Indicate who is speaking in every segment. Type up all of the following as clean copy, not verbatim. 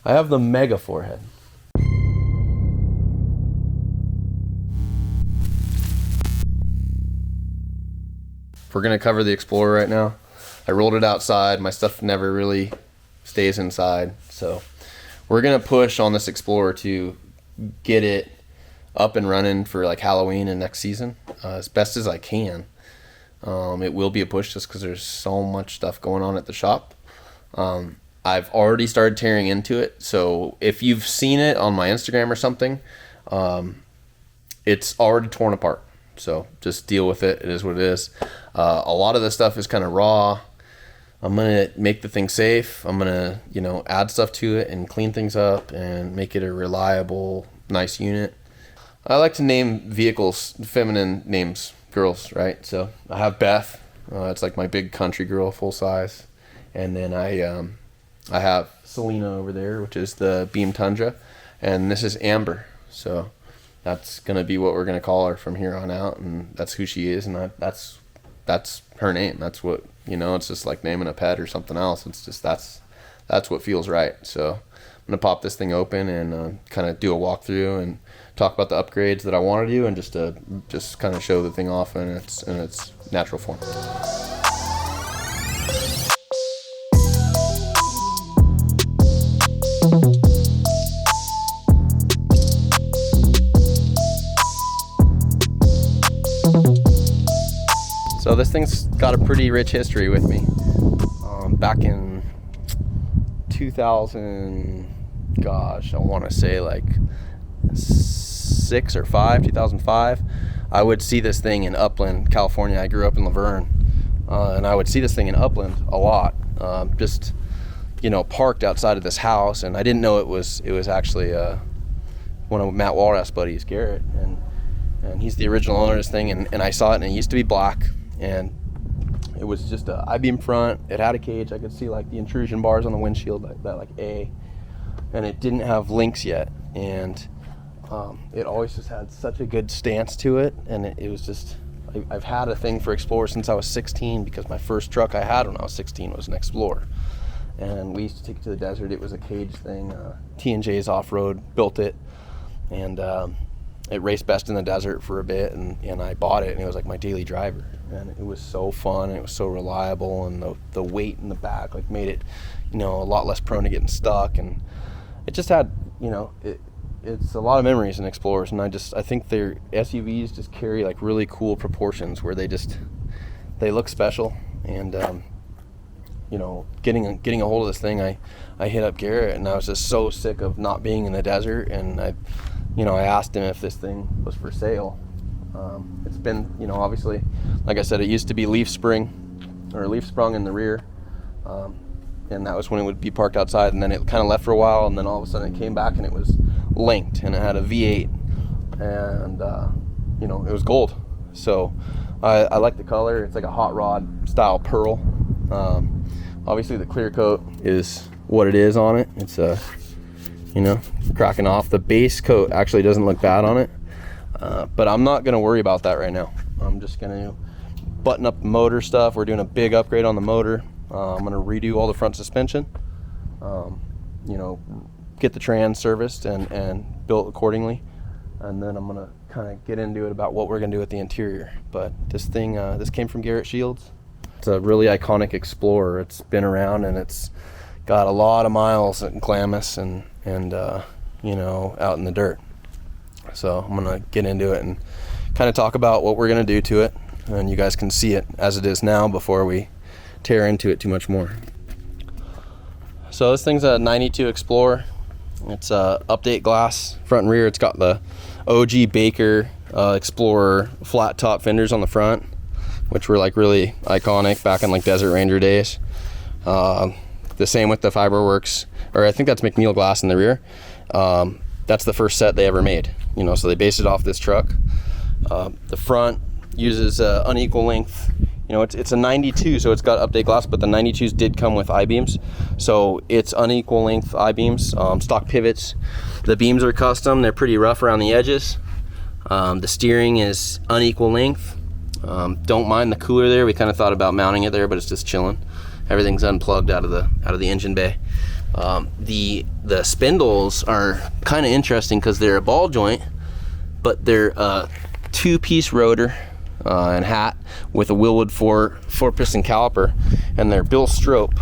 Speaker 1: I have the mega forehead. We're gonna cover the Explorer right now. I rolled it outside. My stuff never really stays inside, so we're gonna push on this Explorer to get it up and running for like Halloween and next season as best as I can. It will be a push just because there's so much stuff going on at the shop. I've already started tearing into it, so if you've seen it on my Instagram or something, it's already torn apart. So just deal with it. It is what it is. A lot of the stuff is kind of raw. I'm going to make the thing safe. I'm going to, add stuff to it and clean things up and make it a reliable, nice unit. I like to name vehicles feminine names, girls, right? So I have Beth. It's like my big country girl, full size. And then I have Selena over there, which is the Beam Tundra. And this is Amber. So that's going to be what we're going to call her from here on out, and that's who she is, and that's her name. That's what, it's just like naming a pet or something else. It's just that's what feels right. So I'm going to pop this thing open and kind of do a walkthrough and talk about the upgrades that I want to do, and just kind of show the thing off in its natural form. So this thing's got a pretty rich history with me. Back in 2000, I want to say like 2005, I would see this thing in Upland, California. I grew up in Laverne, and I would see this thing in Upland a lot, just parked outside of this house, and I didn't know it was actually one of Matt Walrath's buddies, Garrett, and he's the original owner of this thing, and I saw it, and it used to be black. And it was just a I-beam front. It had a cage. I could see like the intrusion bars on the windshield, that like A, and it didn't have links yet. And it always just had such a good stance to it. And it was just, I've had a thing for Explorer since I was 16, because my first truck I had when I was 16 was an Explorer. And we used to take it to the desert. It was a cage thing. T&J's Off-Road built it, and it raced best in the desert for a bit, and I bought it, and it was like my daily driver. And it was so fun, and it was so reliable, and the weight in the back like made it, a lot less prone to getting stuck. And it just had, it's a lot of memories in Explorers, and I think their SUVs just carry like really cool proportions where they look special. And getting a hold of this thing, I hit up Garrett, and I was just so sick of not being in the desert, and I asked him if this thing was for sale. It's been, obviously, like I said, it used to be leaf sprung in the rear, and that was when it would be parked outside, and then it kind of left for a while, and then all of a sudden it came back and it was linked, and it had a V8, and it was gold. So I like the color. It's like a hot rod style pearl. Obviously the clear coat is what it is on it. It's cracking off. The base coat actually doesn't look bad on it, but I'm not going to worry about that right now. I'm just going to button up the motor stuff. We're doing a big upgrade on the motor. I'm going to redo all the front suspension, get the trans serviced and built accordingly, and then I'm going to kind of get into it about what we're going to do with the interior. But this thing, this came from Garrett Shields. It's a really iconic Explorer. It's been around, and it's got a lot of miles in Klamath and out in the dirt. So I'm gonna get into it and kind of talk about what we're gonna do to it, and you guys can see it as it is now before we tear into it too much more. So this thing's a 92 Explorer. It's update glass front and rear. It's got the OG Baker Explorer flat top fenders on the front, which were like really iconic back in like Desert Ranger days. The same with the Fiberworks, or I think that's McNeil glass in the rear. That's the first set they ever made, so they based it off this truck. The front uses unequal length. It's a 92, so it's got update glass, but the 92s did come with I-beams, so it's unequal length I-beams, stock pivots. The beams are custom. They're pretty rough around the edges. The steering is unequal length. Don't mind the cooler there. We kind of thought about mounting it there, but it's just chilling. Everything's unplugged out of the engine bay. The spindles are kind of interesting because they're a ball joint, but they're a 2-piece rotor and hat with a Willwood 4-piston caliper, and they're Bill Strope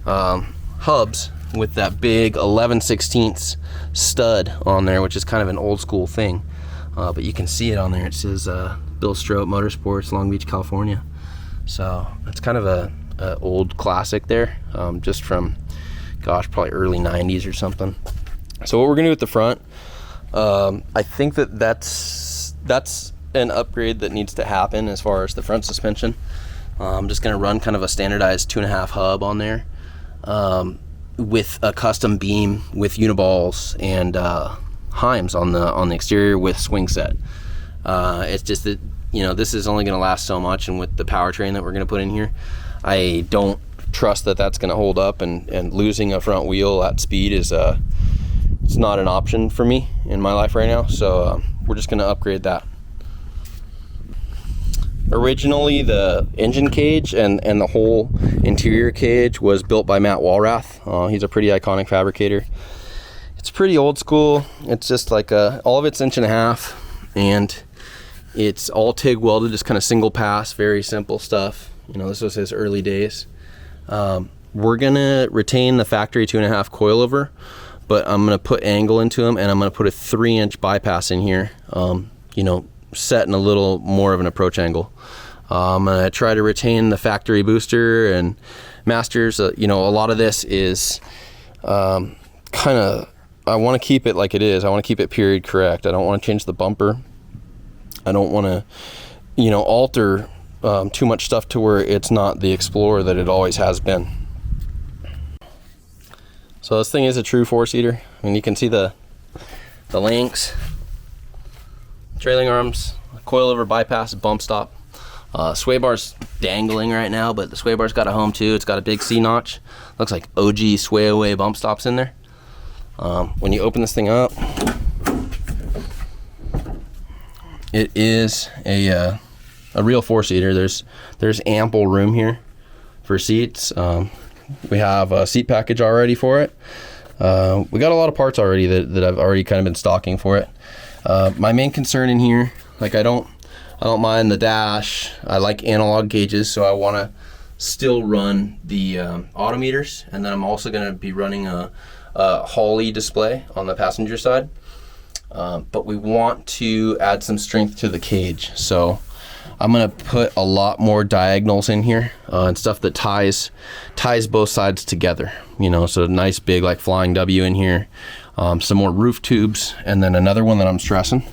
Speaker 1: hubs with that big 11/16 stud on there, which is kind of an old school thing, but you can see it on there. It says Bill Strope Motorsports, Long Beach, California. So it's kind of a old classic there, just from, gosh, probably early 90s or something. So what we're gonna do at the front, I think that's an upgrade that needs to happen as far as the front suspension. I'm just gonna run kind of a standardized 2.5 hub on there, with a custom beam with uniballs and Heims on the exterior with swing set. It's just that, this is only going to last so much, and with the powertrain that we're going to put in here, I don't trust that that's going to hold up, and losing a front wheel at speed is it's not an option for me in my life right now. So we're just going to upgrade that. Originally, the engine cage and the whole interior cage was built by Matt Walrath. He's a pretty iconic fabricator. It's pretty old school. It's just like all of it's 1.5 inch, and it's all TIG welded, just kind of single pass, very simple stuff. This was his early days. We're gonna retain the factory 2.5 coilover, but I'm gonna put angle into them, and I'm gonna put a 3-inch bypass in here, set in a little more of an approach angle. I'm gonna try to retain the factory booster and masters. A lot of this is kind of, I want to keep it like it is. I want to keep it period correct. I don't want to change the bumper. I don't want to, alter too much stuff to where it's not the Explorer that it always has been. So this thing is a true 4-seater. You can see the links, trailing arms, coilover bypass, bump stop. Sway bar's dangling right now, but the sway bar's got a home too. It's got a big C notch. Looks like OG sway away bump stops in there. When you open this thing up, it is a real 4-seater. There's ample room here for seats. We have a seat package already for it. We got a lot of parts already that I've already kind of been stocking for it. My main concern in here, I don't mind the dash. I like analog gauges, so I want to still run the autometers, and then I'm also going to be running a Hawley display on the passenger side. But we want to add some strength to the cage, so I'm gonna put a lot more diagonals in here, and stuff that ties both sides together, so a nice big flying W in here, some more roof tubes, and then another one that I'm stressing.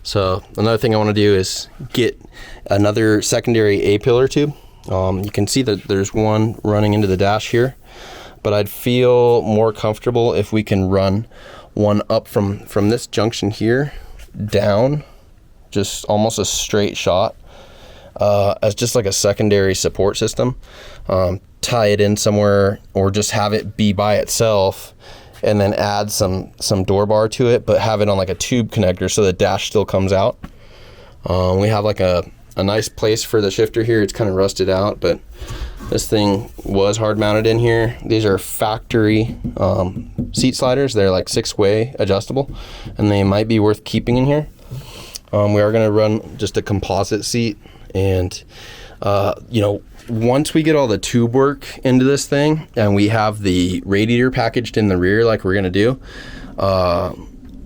Speaker 1: So another thing I want to do is get another secondary A-pillar tube. You can see that there's one running into the dash here, but I'd feel more comfortable if we can run one up from this junction here down, just almost a straight shot, as just like a secondary support system. Tie it in somewhere, or just have it be by itself, and then add some door bar to it, but have it on a tube connector so the dash still comes out. We have a nice place for the shifter here. It's kind of rusted out, but this thing was hard mounted in here. These are factory seat sliders. They're 6-way adjustable, and they might be worth keeping in here. We are going to run just a composite seat, and once we get all the tube work into this thing and we have the radiator packaged in the rear like we're going to do,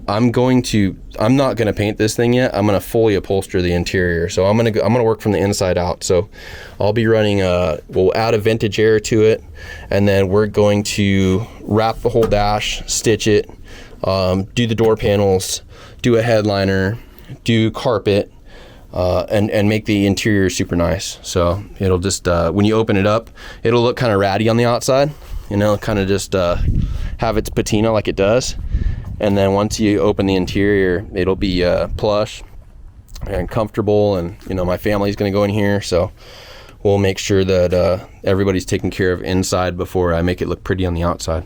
Speaker 1: I'm not gonna paint this thing yet. I'm gonna fully upholster the interior. So I'm gonna work from the inside out. So I'll be running we'll add a vintage air to it, and then we're going to wrap the whole dash, stitch it, do the door panels, do a headliner, do carpet, and make the interior super nice. So it'll just when you open it up, it'll look kind of ratty on the outside, kind of just have its patina like it does. And then once you open the interior, it'll be plush and comfortable, and my family's going to go in here, so we'll make sure that everybody's taken care of inside before I make it look pretty on the outside.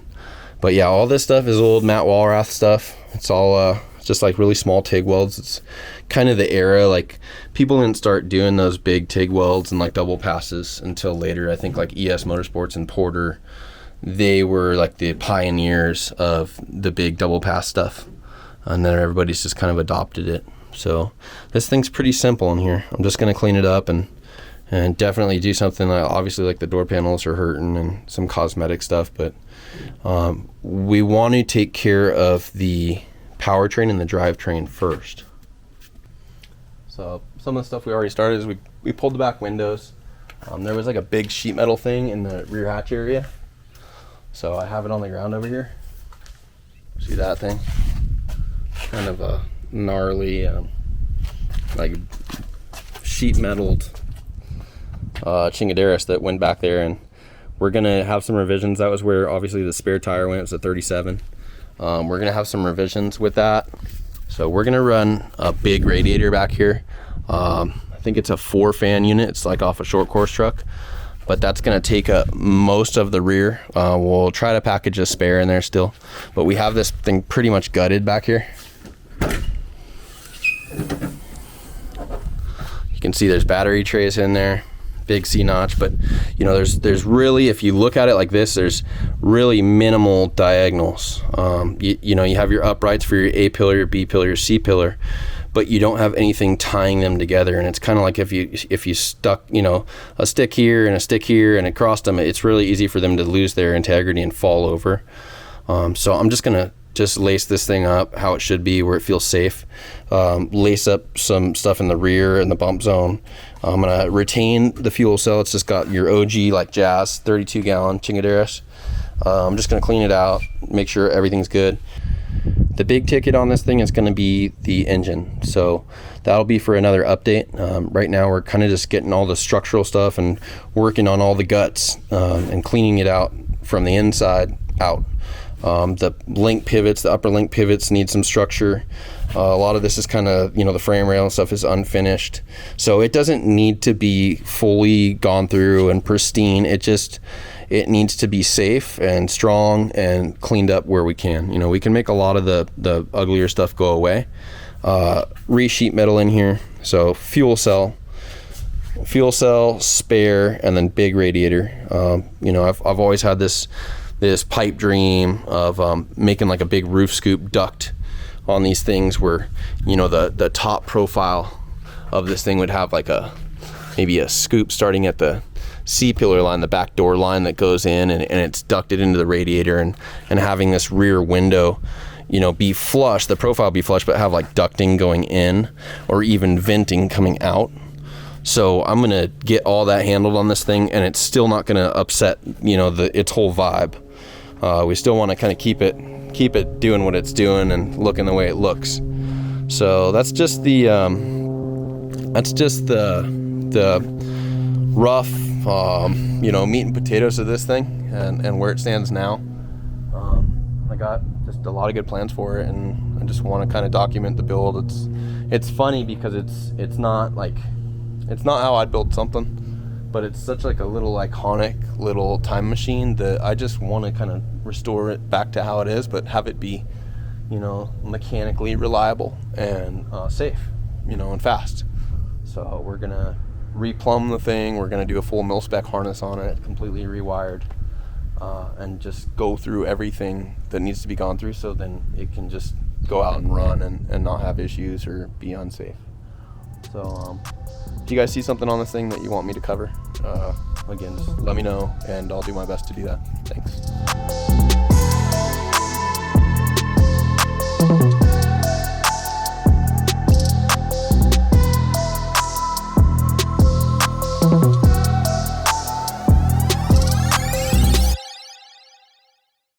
Speaker 1: But yeah, all this stuff is old Matt Walrath stuff. It's all just like really small TIG welds. It's kind of the era, like people didn't start doing those big TIG welds and like double passes until later. I think like ES Motorsports and Porter, they were like the pioneers of the big double pass stuff, and then everybody's just kind of adopted it. So this thing's pretty simple in here. I'm just going to clean it up and definitely do something. Obviously, like the door panels are hurting and some cosmetic stuff, but we want to take care of the powertrain and the drivetrain first. So some of the stuff we already started is we pulled the back windows. There was like a big sheet metal thing in the rear hatch area, so I have it on the ground over here. See that thing? Kind of a gnarly, like sheet metaled chingaderas that went back there, and we're gonna have some revisions. That was where obviously the spare tire went. It was a 37. We're gonna have some revisions with that. So we're gonna run a big radiator back here. I think it's a 4-fan unit. It's like off a short course truck, but that's gonna take up most of the rear. We'll try to package a spare in there still, but we have this thing pretty much gutted back here. You can see there's battery trays in there, big C-notch, but you know, there's really, if you look at it like this, there's really minimal diagonals. You know, you have your uprights for your A pillar, your B pillar, your C pillar, but you don't have anything tying them together. And it's kind of like if you stuck, you know, a stick here and a stick here and across them, it's really easy for them to lose their integrity and fall over. So I'm just gonna lace this thing up how it should be, where it feels safe. Lace up some stuff in the rear and the bump zone. I'm gonna retain the fuel cell. It's just got your OG like Jazz 32 gallon chingaderas. I'm just gonna clean it out, make sure everything's good. The big ticket on this thing is gonna be the engine, so that'll be for another update. Right now we're kind of just getting all the structural stuff and working on all the guts and cleaning it out from the inside out. The link pivots, the upper link pivots need some structure. A lot of this is kind of, you know, the frame rail and stuff is unfinished, so it doesn't need to be fully gone through and pristine. It needs to be safe and strong and cleaned up where we can. You know, we can make a lot of the uglier stuff go away. Re-sheet metal in here, so fuel cell, spare, and then big radiator. You know, I've always had this pipe dream of making like a big roof scoop duct on these things, where, you know, the top profile of this thing would have like maybe a scoop starting at the C pillar line, the back door line that goes in, and it's ducted into the radiator, and having this rear window, you know, be flush, the profile be flush, but have like ducting going in or even venting coming out. So I'm gonna get all that handled on this thing, and it's still not gonna upset, you know, its whole vibe. We still want to kind of keep it doing what it's doing and looking the way it looks. So that's just the rough, you know, meat and potatoes of this thing and where it stands now. I got just a lot of good plans for it, and I just want to kind of document the build. It's funny because it's not how I'd build something, but it's such like a little iconic little time machine that I just want to kind of restore it back to how it is, but have it be, you know, mechanically reliable and safe, you know, and fast. So we're gonna replumb the thing. We're gonna do a full mil-spec harness on it, completely rewired, and just go through everything that needs to be gone through, so then it can just go out and run and not have issues or be unsafe. So if you guys see something on this thing that you want me to cover, again, just let me know, and I'll do my best to do that. Thanks.